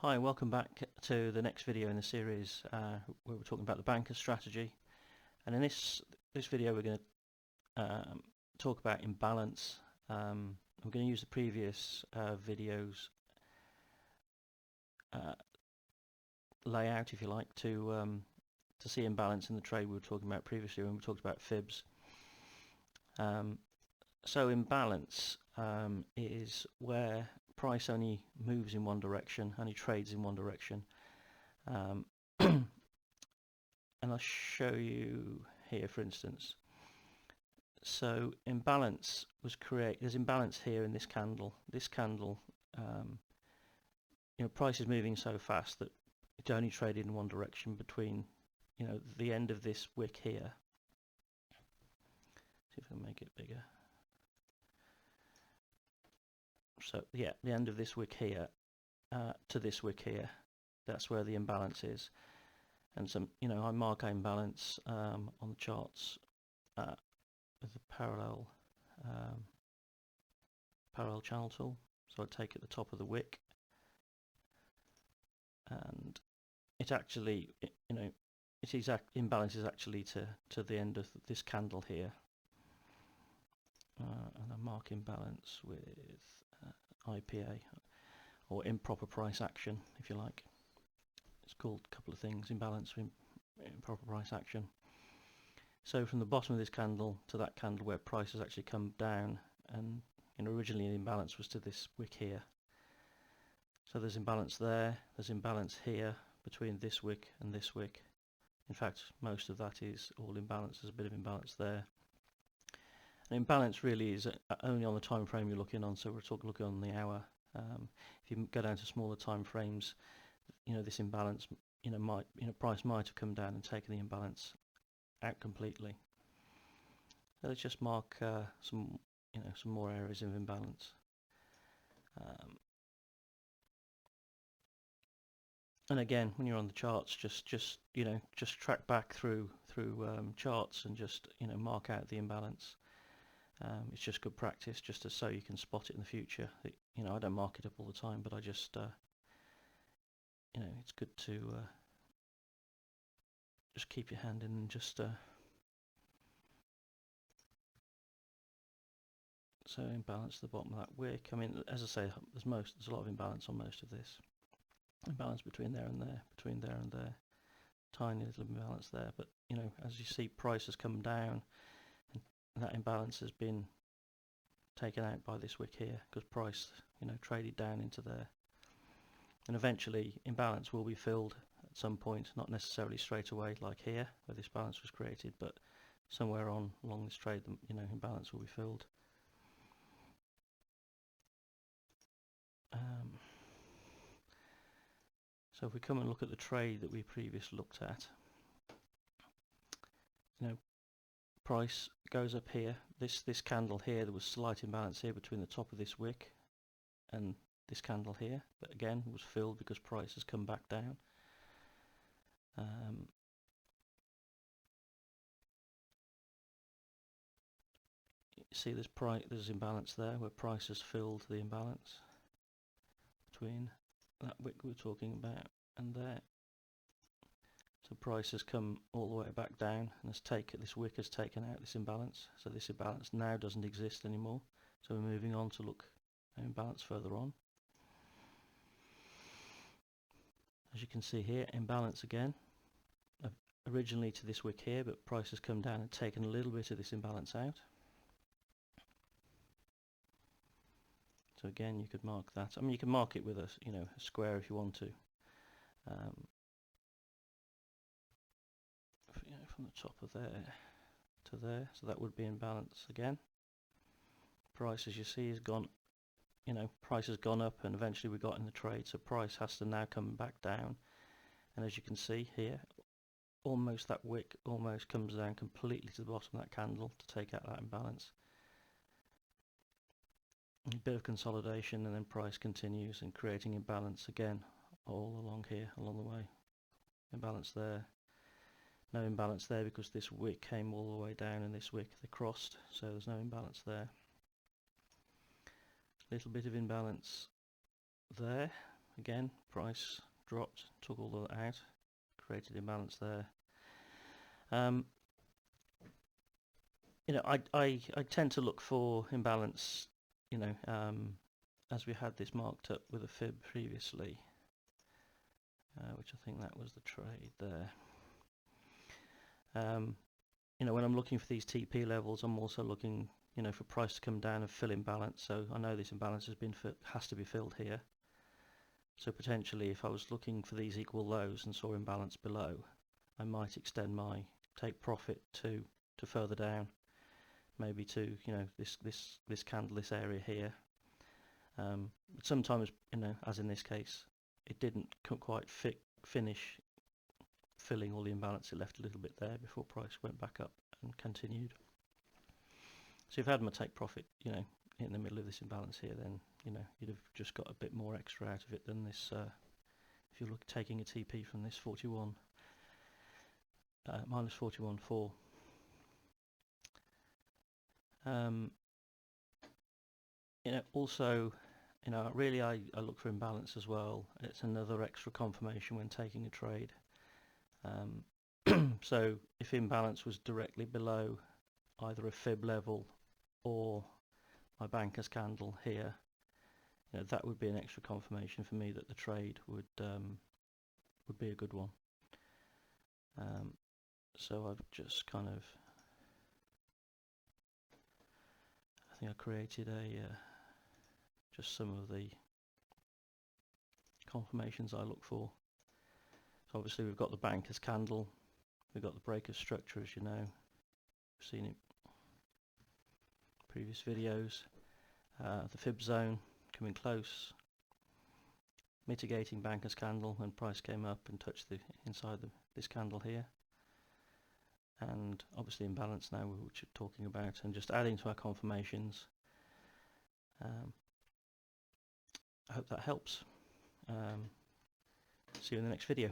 Hi, welcome back to the next video in the series where we're talking about the banker strategy. And in this video we're going to talk about imbalance. We're going to use the previous videos layout, if you like, to see imbalance in the trade we were talking about previously when we talked about fibs. So imbalance is where price only moves in one direction, only trades in one direction. And I'll show you here, for instance. So imbalance was created. There's imbalance here in this candle. This candle, price is moving so fast that it only traded in one direction between, the end of this wick here. See if I can make it bigger. So yeah, the end of this wick here to this wick here. That's where the imbalance is. And I mark imbalance on the charts with the parallel channel tool. So I take at the top of the wick, and it actually, imbalance is actually to the end of this candle here. And I mark imbalance with IPA, or improper price action, if you like. It's called a couple of things: imbalance, improper price action. So from the bottom of this candle to that candle where price has actually come down, and originally the imbalance was to this wick here. So there's imbalance there, there's imbalance here between this wick and this wick. In fact, most of that is all imbalance. There's a bit of imbalance there. And imbalance really is only on the time frame you're looking on, so we're looking on the hour. If you go down to smaller time frames, this imbalance, price might have come down and taken the imbalance out completely. So let's just mark some more areas of imbalance. And again, when you're on the charts, just track back through charts and just mark out the imbalance. It's just good practice, just so you can spot it in the future. I don't mark it up all the time, but I just it's good to just keep your hand in and just so imbalance at the bottom of that wick. I mean, as I say, there's a lot of imbalance on most of this. Imbalance between there and there, between there and there. Tiny little imbalance there, but as you see, price has come down, and that imbalance has been taken out by this wick here, because price traded down into there. And eventually imbalance will be filled at some point, not necessarily straight away like here where this balance was created, but somewhere along this trade, imbalance will be filled. So if we come and look at the trade that we previously looked at, price goes up here. This candle here, there was slight imbalance here between the top of this wick and this candle here, but again was filled because price has come back down. You see there's imbalance there where price has filled the imbalance between that wick we were talking about and there. So price has come all the way back down and this wick has taken out this imbalance. So this imbalance now doesn't exist anymore. So we're moving on to look at imbalance further on. As you can see here, imbalance again, originally to this wick here, but price has come down and taken a little bit of this imbalance out. So again, you could mark that. I mean, you can mark it with a square if you want to. From the top of there to there, so that would be imbalance again. Price, as you see, has gone. Price has gone up, and eventually we got in the trade. So price has to now come back down, and as you can see here, almost that wick almost comes down completely to the bottom of that candle to take out that imbalance. A bit of consolidation, and then price continues and creating imbalance again all along here, along the way. Imbalance there. No imbalance there because this wick came all the way down and this wick they crossed, so there's no imbalance there. Little bit of imbalance there again, price dropped, took all of that out, created imbalance there. You know, I tend to look for imbalance, you know, as we had this marked up with a fib previously, which I think that was the trade there. You know, when I'm looking for these TP levels, I'm also looking, you know, for price to come down and fill imbalance. So I know this imbalance has to be filled here. So potentially, if I was looking for these equal lows and saw imbalance below, I might extend my take profit to further down, maybe to, you know, this candle, this area here. But sometimes, you know, as in this case, it didn't quite finish filling all the imbalance. It left a little bit there before price went back up and continued. So if I had my take profit, you know, in the middle of this imbalance here, then, you know, you'd have just got a bit more extra out of it than this. If you look taking a TP from this 41 minus 41.4. You know, also, you know, really I look for imbalance as well. It's another extra confirmation when taking a trade. So if imbalance was directly below either a fib level or my banker's candle here, you know, that would be an extra confirmation for me that the trade would be a good one. So I've just kind of, I think I created just some of the confirmations I look for. So obviously we've got the banker's candle, we've got the breaker structure, as you know, we've seen it in previous videos. The fib zone coming close, mitigating banker's candle when price came up and touched the inside this candle here, and obviously imbalance now, which we're talking about, and just adding to our confirmations. I hope that helps. See you in the next video.